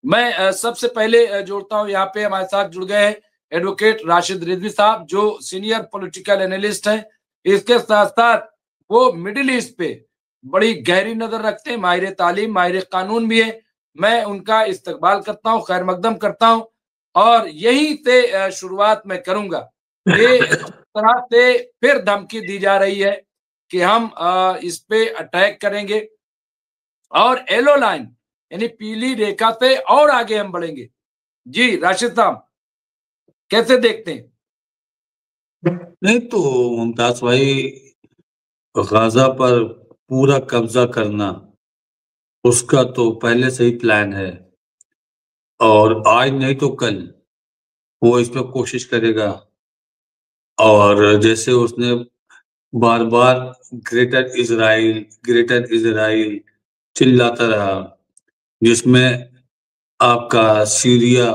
मैं सबसे पहले जोड़ता हूँ, यहाँ पे हमारे साथ जुड़ गए हैं एडवोकेट राशिद रिजवी साहब, जो सीनियर पॉलिटिकल एनालिस्ट हैं। इसके साथ-साथ वो मिडिल ईस्ट पे बड़ी गहरी नज़र रखते हैं, माहिर तालीम, माहिर कानून भी है। मैं उनका इस्तकबाल करता हूँ, खैर मकदम करता हूँ और यहीं से शुरुआत मैं करूँगा कि जिस तरह से फिर धमकी दी जा रही है कि हम इस पे अटैक करेंगे और येलो लाइन यानी पीली रेखा से और आगे हम बढ़ेंगे। जी, राशिद साहब कैसे देखते हैं? नहीं तो मुमताज भाई, गाजा पर पूरा कब्जा करना उसका तो पहले से ही प्लान है और आज नहीं तो कल वो इस पर कोशिश करेगा। और जैसे उसने बार बार ग्रेटर इजराइल चिल्लाता रहा, जिसमें आपका सीरिया,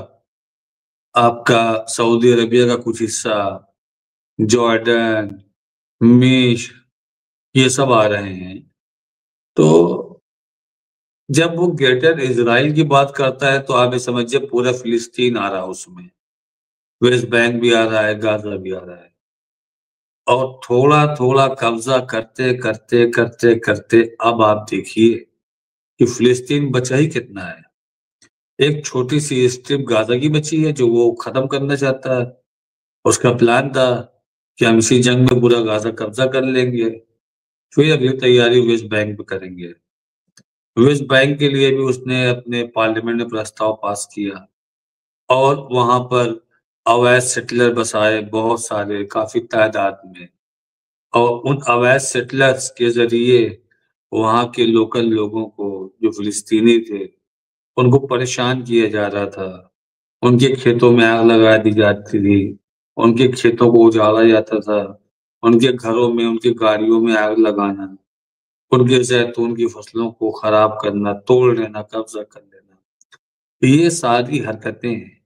आपका सऊदी अरबिया का कुछ हिस्सा, जॉर्डन, मिस्र, ये सब आ रहे हैं। तो जब वो ग्रेटर इजराइल की बात करता है तो आप ये समझिए पूरा फिलिस्तीन आ रहा है उसमें, वेस्ट बैंक भी आ रहा है, गाजा भी आ रहा है। और थोड़ा थोड़ा कब्जा करते करते करते करते अब आप देखिए कि फिलिस्तीन बचा ही कितना है। एक छोटी सी स्ट्रिप गाजा की बची है जो वो खत्म करना चाहता है। उसका प्लान था कि हम इसी जंग में पूरा गाजा कब्जा कर लेंगे, फिर अगली तैयारी वेस्ट बैंक पे करेंगे। वेस्ट बैंक के लिए भी उसने अपने पार्लियामेंट में प्रस्ताव पास किया और वहां पर अवैध सेटलर बसाए बहुत सारे, काफी तादाद में। और उन अवैध सेटलर्स के जरिए वहां के लोकल लोगों को, जो फिलिस्तीनी थे, उनको परेशान किया जा रहा था। उनके खेतों में आग लगा दी जाती थी, उनके खेतों को उजाड़ा जाता था, उनके घरों में, उनकी गाड़ियों में आग लगाना, उनके जैतून की फसलों को खराब करना, तोड़ लेना, कब्जा कर लेना। ये सारी हरकतें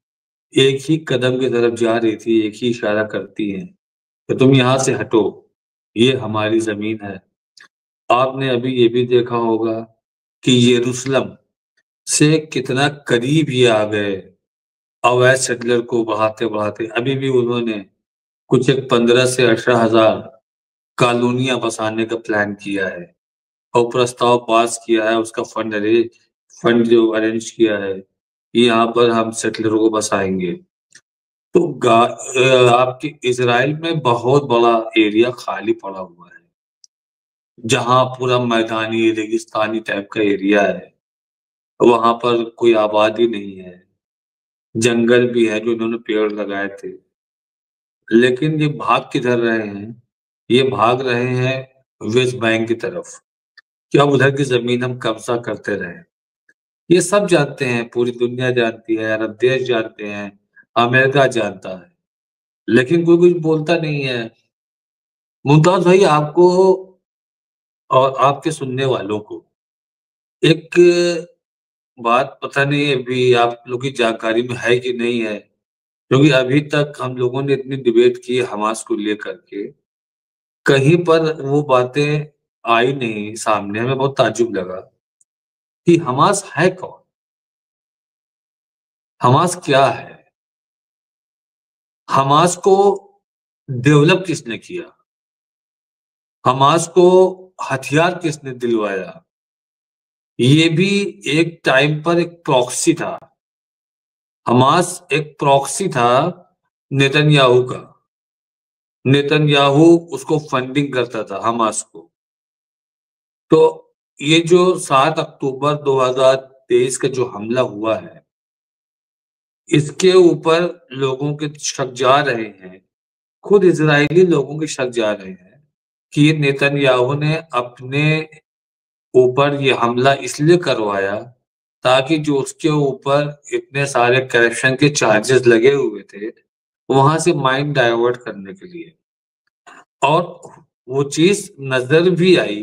एक ही कदम की तरफ जा रही थी, एक ही इशारा करती हैं कि तुम यहाँ से हटो, ये हमारी जमीन है। आपने अभी ये भी देखा होगा कि यरूशलेम से कितना करीब ये आ गए अवैध सेटलर को बढ़ाते बढ़ाते। अभी भी उन्होंने कुछ एक 15 से 18 हजार कॉलोनियां बसाने का प्लान किया है और प्रस्ताव पास किया है, उसका फंड जो अरेंज किया है कि यहाँ पर हम सेटलरों को बसाएंगे। तो आपके इसराइल में बहुत बड़ा एरिया खाली पड़ा हुआ है, जहाँ पूरा मैदानी रेगिस्तानी टाइप का एरिया है। वहां पर कोई आबादी नहीं है, जंगल भी है जो इन्होंने पेड़ लगाए थे। लेकिन ये भाग किधर रहे हैं? ये भाग रहे हैं वेस्ट बैंक की तरफ कि अब उधर की जमीन हम कब्जा करते रहे। ये सब जानते हैं, पूरी दुनिया जानती है, अरब देश जानते हैं, अमेरिका जानता है, लेकिन कोई कुछ बोलता नहीं है। मुमताज भाई, आपको और आपके सुनने वालों को एक बात पता नहीं अभी आप लोग की जानकारी में है कि नहीं है, क्योंकि अभी तक हम लोगों ने इतनी डिबेट की हमास को लेकर के, कहीं पर वो बातें आई नहीं सामने। हमें बहुत ताज्जुब लगा कि हमास है कौन, हमास क्या है, हमास को डेवलप किसने किया, हमास को हथियार किसने दिलवाया। ये भी एक टाइम पर एक प्रॉक्सी था। हमास एक प्रॉक्सी था नेतन्याहू का। नेतन्याहू उसको फंडिंग करता था, हमास को। तो ये जो 7 अक्टूबर 2023 का जो हमला हुआ है, इसके ऊपर लोगों के शक जा रहे हैं, खुद इजरायली लोगों के शक जा रहे हैं कि ये नेतन्याहू ने अपने ऊपर ये हमला इसलिए करवाया ताकि जो उसके ऊपर इतने सारे करप्शन के चार्जेस लगे हुए थे, वहां से माइंड डाइवर्ट करने के लिए। और वो चीज नजर भी आई।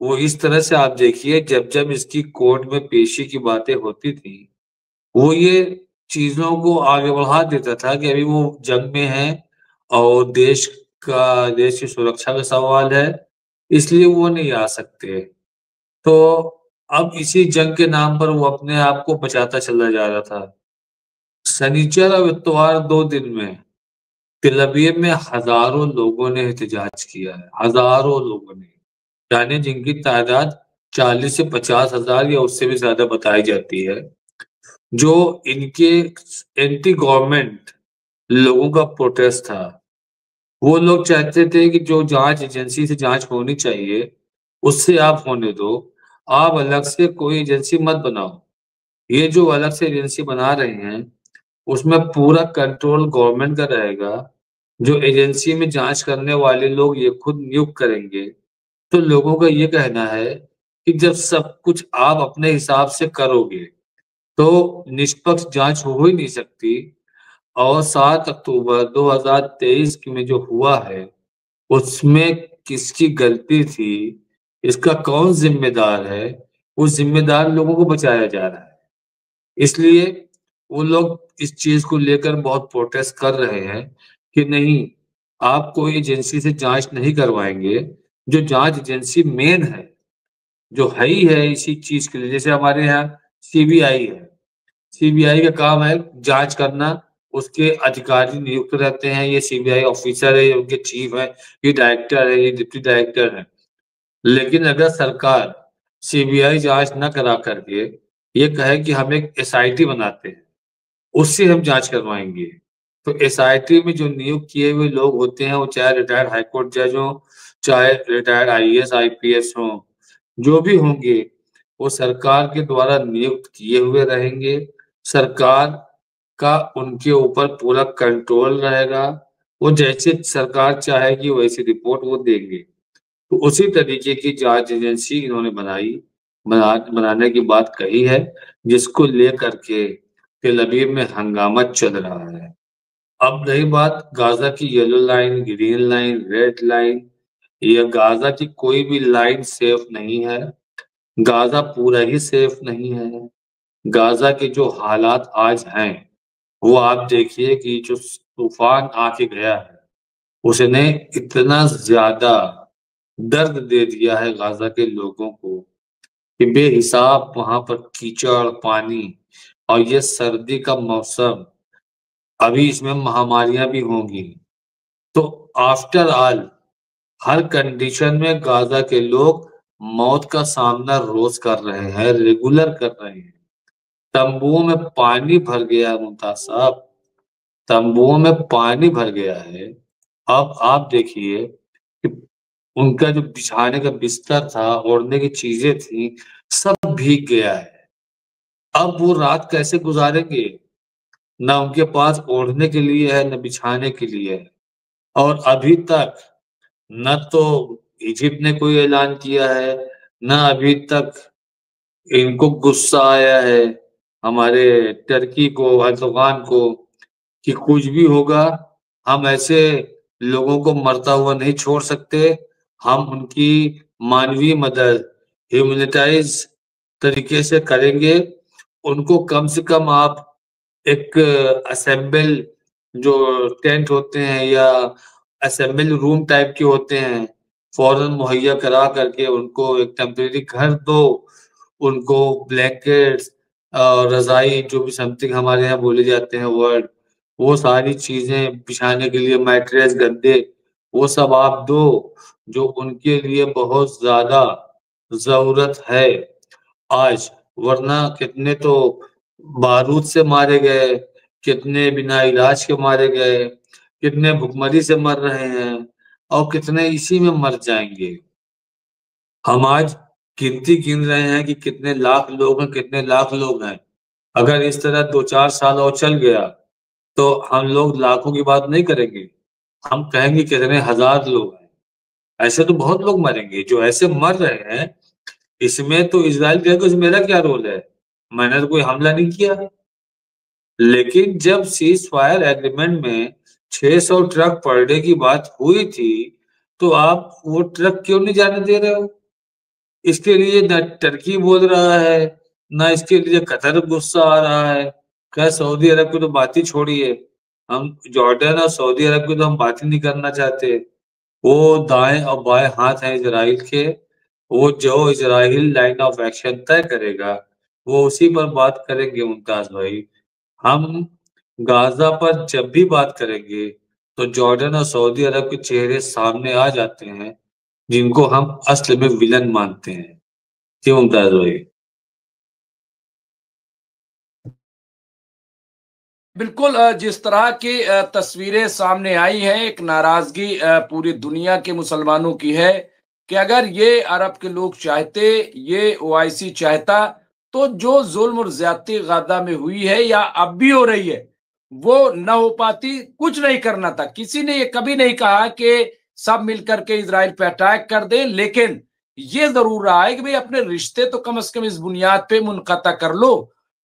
वो इस तरह से आप देखिए, जब जब इसकी कोर्ट में पेशी की बातें होती थी, वो ये चीजों को आगे बढ़ा देता था कि अभी वो जंग में है और देश की सुरक्षा का सवाल है, इसलिए वो नहीं आ सकते। तो अब इसी जंग के नाम पर वो अपने आप को बचाता चला जा रहा था। शनिचर और इतवार 2 दिन में तेल अवीव में हजारों लोगों ने एहतजाज किया है, हजारों लोगों ने, यानी जिनकी तादाद 40 से 50 हजार या उससे भी ज्यादा बताई जाती है, जो इनके एंटी गवर्नमेंट लोगों का प्रोटेस्ट था। वो लोग चाहते थे कि जो जांच एजेंसी से जांच होनी चाहिए उससे आप होने दो, आप अलग से कोई एजेंसी मत बनाओ। ये जो अलग से एजेंसी बना रहे हैं उसमें पूरा कंट्रोल गवर्नमेंट का रहेगा। जो एजेंसी में जांच करने वाले लोग ये खुद नियुक्त करेंगे। तो लोगों का ये कहना है कि जब सब कुछ आप अपने हिसाब से करोगे तो निष्पक्ष जांच हो ही नहीं सकती। और 7 अक्टूबर 2023 में जो हुआ है उसमें किसकी गलती थी, इसका कौन जिम्मेदार है, उस जिम्मेदार लोगों को बचाया जा रहा है। इसलिए वो लोग इस चीज को लेकर बहुत प्रोटेस्ट कर रहे हैं कि नहीं, आप कोई एजेंसी से जांच नहीं करवाएंगे। जो जांच एजेंसी मेन है, जो है ही है इसी चीज के लिए, जैसे हमारे यहाँ सीबीआई है। सीबीआई का काम है जांच करना, उसके अधिकारी नियुक्त रहते हैं। ये सीबीआई ऑफिसर है, ये उनके चीफ है, ये डायरेक्टर है, ये डिप्टी डायरेक्टर है। लेकिन अगर सरकार सीबीआई जांच न करा करके ये कहे कि हम एक एसआईटी बनाते हैं, उससे हम जांच करवाएंगे, तो एसआईटी में जो नियुक्त किए हुए लोग होते हैं वो चाहे रिटायर्ड हाईकोर्ट जज हो, चाहे रिटायर्ड आईएएस आईपीएस हो, जो भी होंगे वो सरकार के द्वारा नियुक्त किए हुए रहेंगे। सरकार का उनके ऊपर पूरा कंट्रोल रहेगा। वो जैसे सरकार चाहेगी वैसी रिपोर्ट वो देंगे। तो उसी तरीके की जांच एजेंसी इन्होंने बनाने की बात कही है, जिसको लेकर के तेल अवीव में हंगामा चल रहा है। अब रही बात गाजा की yellow line, green line, red line, ये गाजा की कोई भी लाइन सेफ नहीं है। गाजा पूरा ही सेफ नहीं है। गाजा के जो हालात आज हैं वो आप देखिए कि जो तूफान आके गया है उसने इतना ज्यादा दर्द दे दिया है गाजा के लोगों को कि बेहिसाब वहां पर कीचड़, पानी, और ये सर्दी का मौसम, अभी इसमें महामारियां भी होंगी। तो आफ्टर ऑल हर कंडीशन में गाजा के लोग मौत का सामना रोज कर रहे हैं, रेगुलर कर रहे हैं। तंबुओं में पानी भर गया है मुमताज साहब, तंबुओं में पानी भर गया है। अब आप देखिए कि उनका जो बिछाने का बिस्तर था, ओढ़ने की चीजें थी, सब भीग गया है। अब वो रात कैसे गुजारेंगे? ना उनके पास ओढ़ने के लिए है, न बिछाने के लिए है। और अभी तक न तो इजिप्ट ने कोई ऐलान किया है, न अभी तक इनको गुस्सा आया है हमारे टर्की को, अर्दोगान को, कि कुछ भी होगा हम ऐसे लोगों को मरता हुआ नहीं छोड़ सकते। हम उनकी मानवीय मदद ह्यूमैनिटाइज तरीके से करेंगे। उनको कम से कम आप एक असेंबल जो टेंट होते हैं या असेंबल रूम टाइप के होते हैं, फौरन मुहैया करा करके उनको एक टेम्परेरी घर दो। उनको ब्लैंकेट्स, रजाई, जो भी समथिंग हमारे यहाँ बोले जाते हैं वर्ड, वो सारी चीजें बिछाने के लिए, मैट्रेस, गद्दे, वो सब आप दो, जो उनके लिए बहुत ज्यादा जरूरत है आज। वरना कितने तो बारूद से मारे गए, कितने बिना इलाज के मारे गए, कितने भुखमरी से मर रहे हैं, और कितने इसी में मर जाएंगे। हम आज गिनती गिन रहे हैं कि कितने लाख लोग हैं, कितने लाख लोग हैं। अगर इस तरह 2-4 साल और चल गया तो हम लोग लाखों की बात नहीं करेंगे, हम कहेंगे कितने हजार लोग हैं। ऐसे तो बहुत लोग मरेंगे जो ऐसे मर रहे हैं। इसमें तो इजराइल कहेगा इसमें मेरा क्या रोल है, मैंने तो कोई हमला नहीं किया। लेकिन जब सीज फायर एग्रीमेंट में 600 ट्रक पर डे की बात हुई थी, तो आप वो ट्रक क्यों नहीं जाने दे रहे हो? इसके लिए न टर्की बोल रहा है, ना इसके लिए कतर गुस्सा आ रहा है। क्या सऊदी अरब की तो बात ही छोड़िए, हम जॉर्डन और सऊदी अरब की तो हम बात ही नहीं करना चाहते। वो दाएं और बाएं हाथ हैं इजराइल के। वो जो इजराइल लाइन ऑफ एक्शन तय करेगा वो उसी पर बात करेंगे मुमताज भाई। हम गाजा पर जब भी बात करेंगे तो जॉर्डन और सऊदी अरब के चेहरे सामने आ जाते हैं, जिनको हम असल में विलन मानते हैं। जी मुमताज भाई। बिल्कुल, जिस तरह की तस्वीरें सामने आई हैं, एक नाराजगी पूरी दुनिया के मुसलमानों की है कि अगर ये अरब के लोग चाहते, ये ओआईसी चाहता, तो जो जुल्म और ज्यादती गाजा में हुई है या अब भी हो रही है, वो न हो पाती। कुछ नहीं करना था, किसी ने ये कभी नहीं कहा कि सब मिलकर के इजराइल पे अटैक कर दें, लेकिन ये जरूर रहा है कि भाई अपने रिश्ते तो कम से कम इस बुनियाद पे मुनक़ता कर लो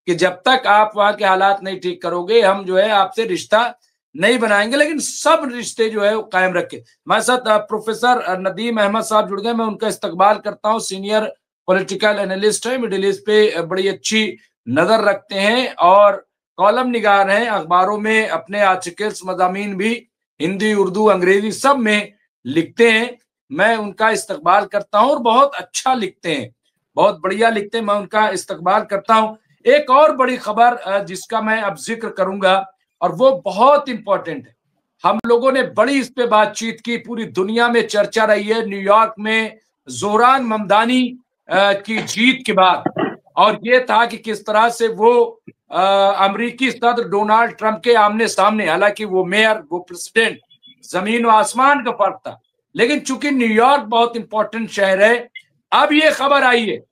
कि जब तक आप वहां के हालात नहीं ठीक करोगे, हम जो है आपसे रिश्ता नहीं बनाएंगे, लेकिन सब रिश्ते जो है वो कायम रखे। हमारे साथ प्रोफेसर नदीम अहमद साहब जुड़ गए, मैं उनका इस्तकबाल करता हूँ। सीनियर पॉलिटिकल एनालिस्ट है, मिडिल ईस्ट पे बड़ी अच्छी नजर रखते हैं और कॉलम निगार हैं, अखबारों में अपने आर्टिकल्स मज़ामीन भी हिंदी, उर्दू, अंग्रेजी सब में लिखते हैं। मैं उनका इस्तकबाल करता हूँ और बहुत अच्छा लिखते हैं, बहुत बढ़िया लिखते हैं, मैं उनका इस्तकबाल करता हूँ। एक और बड़ी खबर जिसका मैं अब जिक्र करूंगा और वो बहुत इंपॉर्टेंट है, हम लोगों ने बड़ी इस पे बातचीत की, पूरी दुनिया में चर्चा रही है न्यूयॉर्क में जोरान ममदानी की जीत के बाद, और ये था कि किस तरह से वो अमेरिकी सदर डोनाल्ड ट्रंप के आमने सामने, हालांकि वो मेयर, वो प्रेसिडेंट, जमीन व आसमान का फर्क था, लेकिन चूंकि न्यूयॉर्क बहुत इंपॉर्टेंट शहर है, अब ये खबर आई है,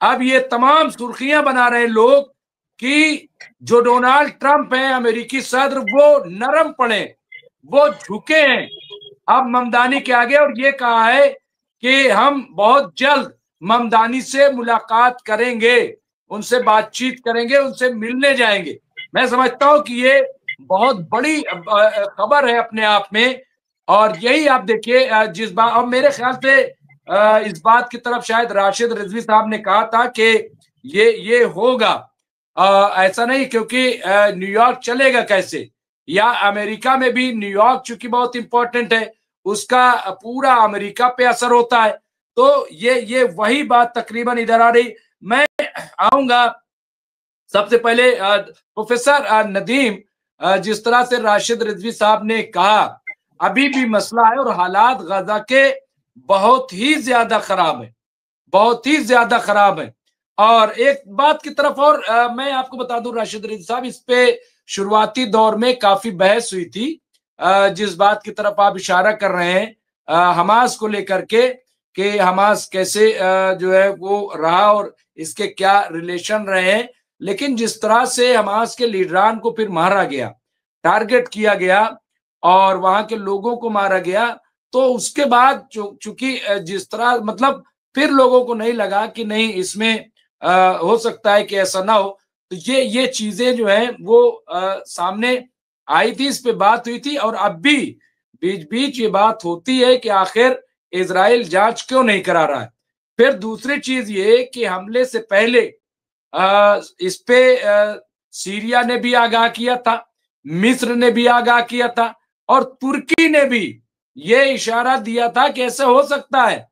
अब ये तमाम सुर्खियां बना रहे हैं लोग कि जो डोनाल्ड ट्रंप है अमेरिकी सदर, वो नरम पड़े, वो झुके हैं अब ममदानी के आगे, और ये कहा है कि हम बहुत जल्द ममदानी से मुलाकात करेंगे, उनसे बातचीत करेंगे, उनसे मिलने जाएंगे। मैं समझता हूं कि ये बहुत बड़ी खबर है अपने आप में, और यही आप देखिए जिस बात, और मेरे ख्याल से इस बात की तरफ शायद राशिद रिजवी साहब ने कहा था कि ये होगा, ऐसा नहीं, क्योंकि न्यूयॉर्क चलेगा कैसे, या अमेरिका में भी न्यूयॉर्क चूंकि बहुत इंपॉर्टेंट है, उसका पूरा अमेरिका पे असर होता है, तो ये वही बात तकरीबन इधर आ रही। मैं आऊंगा सबसे पहले प्रोफेसर नदीम, जिस तरह से राशिद रिजवी साहब ने कहा, अभी भी मसला है और हालात गाजा के बहुत ही ज्यादा खराब है, बहुत ही ज्यादा खराब है। और एक बात की तरफ और मैं आपको बता दूं राशिद रिजवी साहब, इस पे शुरुआती दौर में काफी बहस हुई थी, जिस बात की तरफ आप इशारा कर रहे हैं हमास को लेकर के, कि हमास कैसे जो है वो रहा और इसके क्या रिलेशन रहे हैं, लेकिन जिस तरह से हमास के लीडरान को फिर मारा गया, टारगेट किया गया और वहां के लोगों को मारा गया, तो उसके बाद चूंकि जिस तरह मतलब फिर लोगों को नहीं लगा कि नहीं इसमें हो सकता है कि ऐसा ना हो, तो ये चीजें जो है वो सामने आई थी, इस पे बात हुई थी, और अब भी बीच बीच ये बात होती है कि आखिर इजराइल जांच क्यों नहीं करा रहा है। फिर दूसरी चीज ये कि हमले से पहले इस पे सीरिया ने भी आगाह किया था, मिस्र ने भी आगाह किया था, और तुर्की ने भी ये इशारा दिया था कि ऐसा हो सकता है,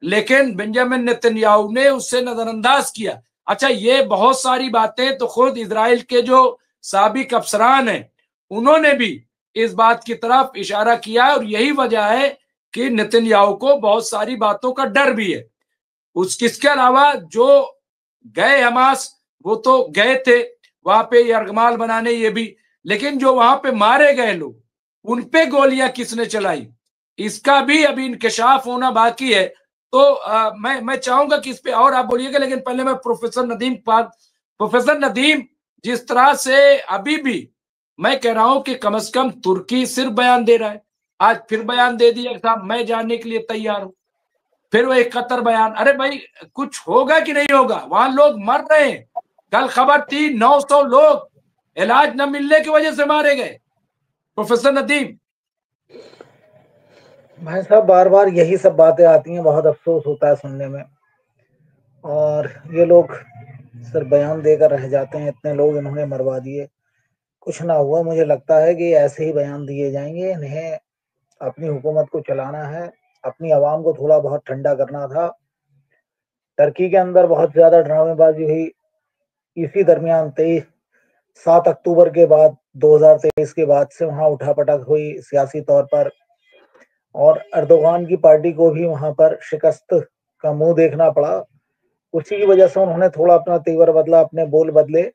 लेकिन बेंजामिन नेतन्याहू ने उससे नजरअंदाज किया। अच्छा, ये बहुत सारी बातें तो खुद इजराइल के जो साबिक अफसरान हैं उन्होंने भी इस बात की तरफ इशारा किया, और यही वजह है कि नेतन्याहू को बहुत सारी बातों का डर भी है। इसके अलावा जो गए हमास, वो तो गए थे वहां पे यरगमाल बनाने, ये भी, लेकिन जो वहां पे मारे गए लोग उन पे गोलियां किसने चलाई, इसका भी अभी इंकशाफ होना बाकी है। तो मैं चाहूंगा कि इस पे और आप बोलिएगा, लेकिन पहले मैं प्रोफेसर नदीम, जिस तरह से अभी भी मैं कह रहा हूं कि कम से कम तुर्की सिर्फ बयान दे रहा है, आज फिर बयान दे दिया साहब मैं जानने के लिए तैयार हूं, फिर वो 71 बयान, अरे भाई कुछ होगा कि नहीं होगा, वहां लोग मर रहे हैं। कल खबर थी 900 लोग इलाज न मिलने की वजह से मारे गए। प्रोफेसर नदीम भाई साहब, बार बार यही सब बातें आती हैं, बहुत अफसोस होता है सुनने में, और ये लोग सिर्फ बयान देकर रह जाते हैं, इतने लोग इन्होंने मरवा दिए, कुछ ना हुआ। मुझे लगता है कि ऐसे ही बयान दिए जाएंगे, इन्हें अपनी हुकूमत को चलाना है, अपनी आवाम को थोड़ा बहुत ठंडा करना था, टर्की के अंदर बहुत ज्यादा ड्रामेबाजी हुई। इसी दरमियान 7 अक्टूबर के बाद 2023 के बाद से वहां उठापटक हुई सियासी तौर पर, और अर्दोगान की पार्टी को भी वहां पर शिकस्त का मुंह देखना पड़ा। उसी की वजह से उन्होंने थोड़ा अपना तेवर बदला, अपने बोल बदले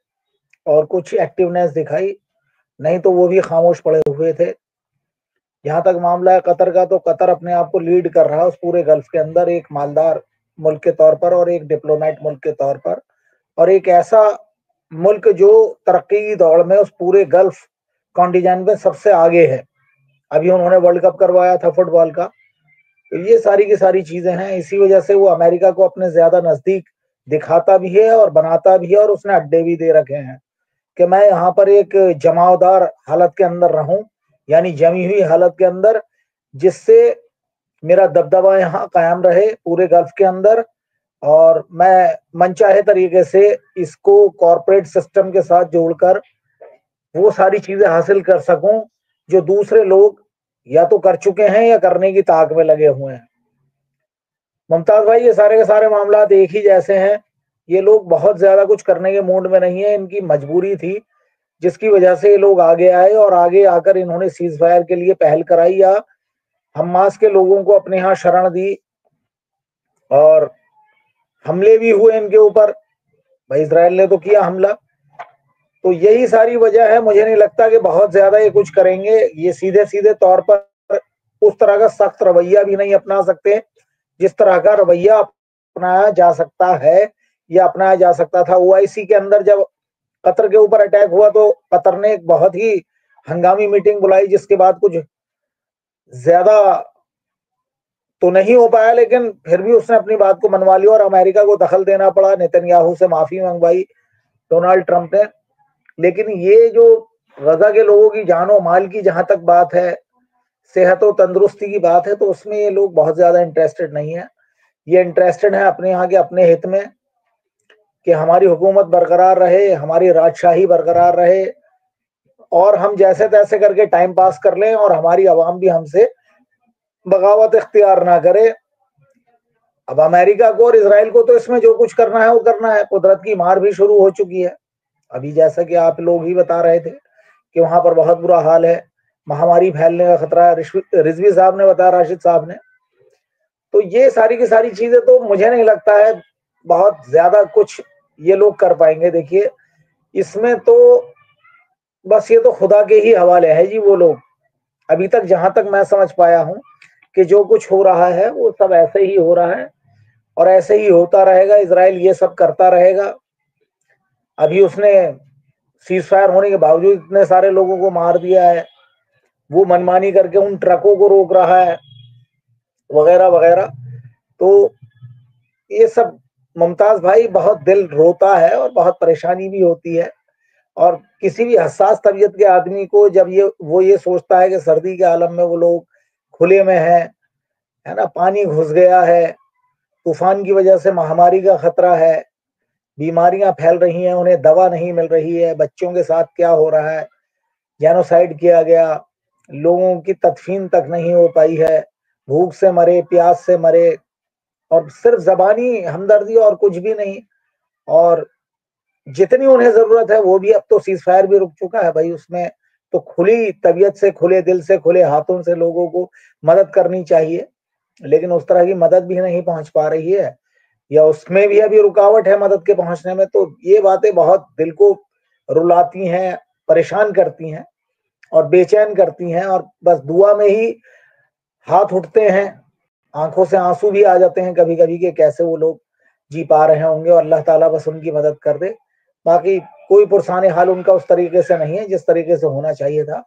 और कुछ एक्टिवनेस दिखाई, नहीं तो वो भी खामोश पड़े हुए थे। जहां तक मामला है कतर का, तो कतर अपने आप को लीड कर रहा है उस पूरे गल्फ के अंदर, एक मालदार मुल्क के तौर पर और एक डिप्लोमेट मुल्क के तौर पर, और एक ऐसा मुल्क जो तरक्की की दौड़ में उस पूरे गल्फ कॉन्टिनेंट में सबसे आगे है। अभी उन्होंने वर्ल्ड कप करवाया था फुटबॉल का। तो ये सारी की सारी चीजें हैं, इसी वजह से वो अमेरिका को अपने ज्यादा नजदीक दिखाता भी है और बनाता भी है, और उसने अड्डे भी दे रखे हैं कि मैं यहाँ पर एक जमावदार हालत के अंदर रहूं, यानी जमी हुई हालत के अंदर, जिससे मेरा दबदबा यहाँ कायम रहे पूरे गल्फ के अंदर, और मैं मनचाहे तरीके से इसको कॉरपोरेट सिस्टम के साथ जोड़कर वो सारी चीजें हासिल कर सकूं जो दूसरे लोग या तो कर चुके हैं या करने की ताक में लगे हुए हैं। मुमताज भाई, ये सारे के सारे मामला एक ही जैसे हैं। ये लोग बहुत ज्यादा कुछ करने के मूड में नहीं है, इनकी मजबूरी थी जिसकी वजह से ये लोग आगे आए, और आगे आकर इन्होंने सीज फायर के लिए पहल कराई या हमास के लोगों को अपने यहाँ शरण दी, और हमले भी हुए इनके ऊपर। भाई इजराइल ने तो किया हमला। तो यही सारी वजह है। मुझे नहीं लगता कि बहुत ज्यादा ये कुछ करेंगे। ये सीधे सीधे तौर पर उस तरह का सख्त रवैया भी नहीं अपना सकते जिस तरह का रवैया अपनाया जा सकता है या अपनाया जा सकता था ओआईसी के अंदर। जब कतर के ऊपर अटैक हुआ तो कतर ने एक बहुत ही हंगामी मीटिंग बुलाई, जिसके बाद कुछ ज्यादा तो नहीं हो पाया, लेकिन फिर भी उसने अपनी बात को मनवा लिया और अमेरिका को दखल देना पड़ा, नेतन्याहू से माफी मंगवाई डोनाल्ड ट्रंप ने। लेकिन ये जो गजा के लोगों की जान और माल की जहां तक बात है, सेहत और तंदुरुस्ती की बात है, तो उसमें ये लोग बहुत ज्यादा इंटरेस्टेड नहीं है। ये इंटरेस्टेड है अपने यहाँ के अपने हित में कि हमारी हुकूमत बरकरार रहे, हमारी राजशाही बरकरार रहे, और हम जैसे तैसे करके टाइम पास कर लें और हमारी आवाम भी हमसे बगावत इख्तियार ना करे। अब अमेरिका को और इजराइल को तो इसमें जो कुछ करना है वो करना है। कुदरत की मार भी शुरू हो चुकी है। अभी जैसा कि आप लोग ही बता रहे थे कि वहां पर बहुत बुरा हाल है, महामारी फैलने का खतरा है, रिजवी साहब ने बताया, राशिद साहब ने। तो ये सारी की सारी चीजें तो मुझे नहीं लगता है बहुत ज्यादा कुछ ये लोग कर पाएंगे। देखिए, इसमें तो बस ये तो खुदा के ही हवाले है जी। वो लोग अभी तक, जहां तक मैं समझ पाया हूं, कि जो कुछ हो रहा है वो सब ऐसे ही हो रहा है और ऐसे ही होता रहेगा। इजराइल ये सब करता रहेगा। अभी उसने सीज फायर होने के बावजूद इतने सारे लोगों को मार दिया है, वो मनमानी करके उन ट्रकों को रोक रहा है वगैरह वगैरह। तो ये सब मुमताज भाई बहुत दिल रोता है और बहुत परेशानी भी होती है। और किसी भी हसास तबीयत के आदमी को जब ये सोचता है कि सर्दी के आलम में वो लोग खुले में है ना, पानी घुस गया है, तूफान की वजह से महामारी का खतरा है, बीमारियां फैल रही हैं, उन्हें दवा नहीं मिल रही है, बच्चों के साथ क्या हो रहा है, जेनोसाइड किया गया, लोगों की तदफीन तक नहीं हो पाई है, भूख से मरे, प्यास से मरे, और सिर्फ जबानी हमदर्दी और कुछ भी नहीं। और जितनी उन्हें जरूरत है वो भी, अब तो सीज फायर भी रुक चुका है भाई, उसमें तो खुली तबीयत से, खुले दिल से, खुले हाथों से लोगों को मदद करनी चाहिए, लेकिन उस तरह की मदद भी नहीं पहुंच पा रही है, या उसमें भी अभी रुकावट है मदद के पहुंचने में। तो ये बातें बहुत दिल को रुलाती हैं, परेशान करती हैं और बेचैन करती हैं, और बस दुआ में ही हाथ उठते हैं, आंखों से आंसू भी आ जाते हैं कभी कभी कि कैसे वो लोग जी पा रहे होंगे, और अल्लाह ताला बस उनकी मदद कर दे। बाकी कोई पुरसाने हाल उनका उस तरीके से नहीं है जिस तरीके से होना चाहिए था।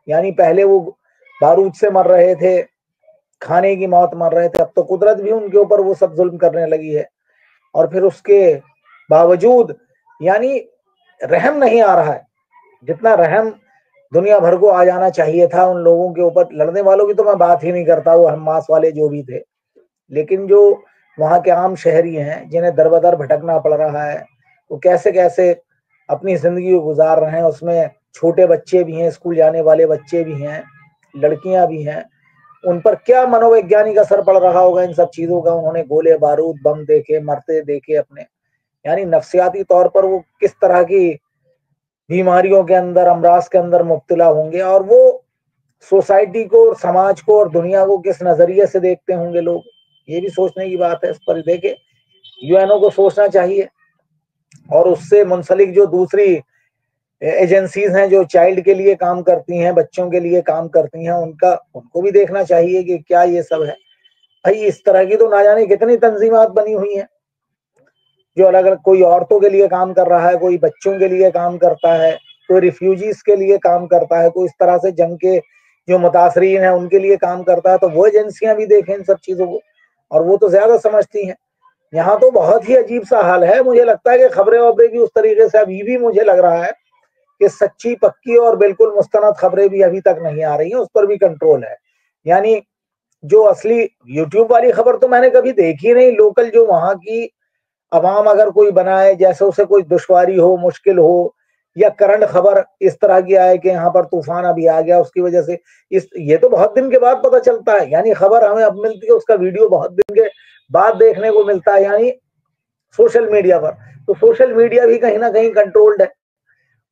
यानी पहले वो बारूद से मर रहे थे, खाने की मौत मर रहे थे, अब तो कुदरत भी उनके ऊपर वो सब जुल्म करने लगी है। और फिर उसके बावजूद यानी रहम नहीं आ रहा है, जितना रहम दुनिया भर को आ जाना चाहिए था उन लोगों के ऊपर। लड़ने वालों की तो मैं बात ही नहीं करता, वो हमास वाले जो भी थे, लेकिन जो वहां के आम शहरी हैं जिन्हें दर बदर भटकना पड़ रहा है, वो कैसे कैसे अपनी जिंदगी को गुजार रहे हैं। उसमें छोटे बच्चे भी हैं, स्कूल जाने वाले बच्चे भी हैं, लड़कियां भी हैं। उन पर क्या मनोवैज्ञानिक असर पड़ रहा होगा इन सब चीजों का। उन्होंने गोले बारूद बम देखे, मरते देखे अपने, यानी नफ्सियाती तौर पर वो किस तरह की बीमारियों के अंदर, अमराज के अंदर मुब्तला होंगे, और वो सोसाइटी को और समाज को और दुनिया को किस नजरिए से देखते होंगे लोग। ये भी सोचने की बात है। इस पर देखे यूएनओ को सोचना चाहिए, और उससे मुंसलिक जो दूसरी एजेंसीज हैं जो चाइल्ड के लिए काम करती हैं, बच्चों के लिए काम करती हैं, उनको भी देखना चाहिए कि क्या ये सब है। भाई इस तरह की तो ना जाने कितनी तंजीमात बनी हुई हैं जो अलग अलग, कोई औरतों के लिए काम कर रहा है, कोई बच्चों के लिए काम करता है, कोई रिफ्यूजीज के लिए काम करता है, कोई इस तरह से जंग के जो मुतासरीन है उनके लिए काम करता है। तो वो एजेंसियां भी देखें इन सब चीजों को, और वो तो ज्यादा समझती हैं। यहाँ तो बहुत ही अजीब सा हाल है। मुझे लगता है कि खबरें वबरें भी उस तरीके से अभी भी मुझे लग रहा है कि सच्ची पक्की और बिल्कुल मुस्तनद खबरें भी अभी तक नहीं आ रही हैं, उस पर भी कंट्रोल है। यानी जो असली यूट्यूब वाली खबर तो मैंने कभी देखी नहीं। लोकल जो वहां की अवाम अगर कोई बनाए, जैसे उसे कोई दुश्वारी हो, मुश्किल हो, या करंट खबर इस तरह की आए कि यहाँ पर तूफान अभी आ गया उसकी वजह से, ये तो बहुत दिन के बाद पता चलता है। यानी खबर हमें अब मिलती है, उसका वीडियो बहुत दिन के बाद देखने को मिलता है, यानी सोशल मीडिया पर। तो सोशल मीडिया भी कहीं ना कहीं कंट्रोल्ड है,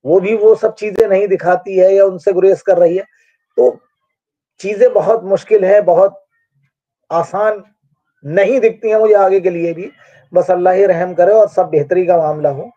वो भी वो सब चीजें नहीं दिखाती है या उनसे गुरेज कर रही है। तो चीजें बहुत मुश्किल है, बहुत आसान नहीं दिखती हैं मुझे आगे के लिए भी। बस अल्लाह ही रहम करे और सब बेहतरी का मामला हो।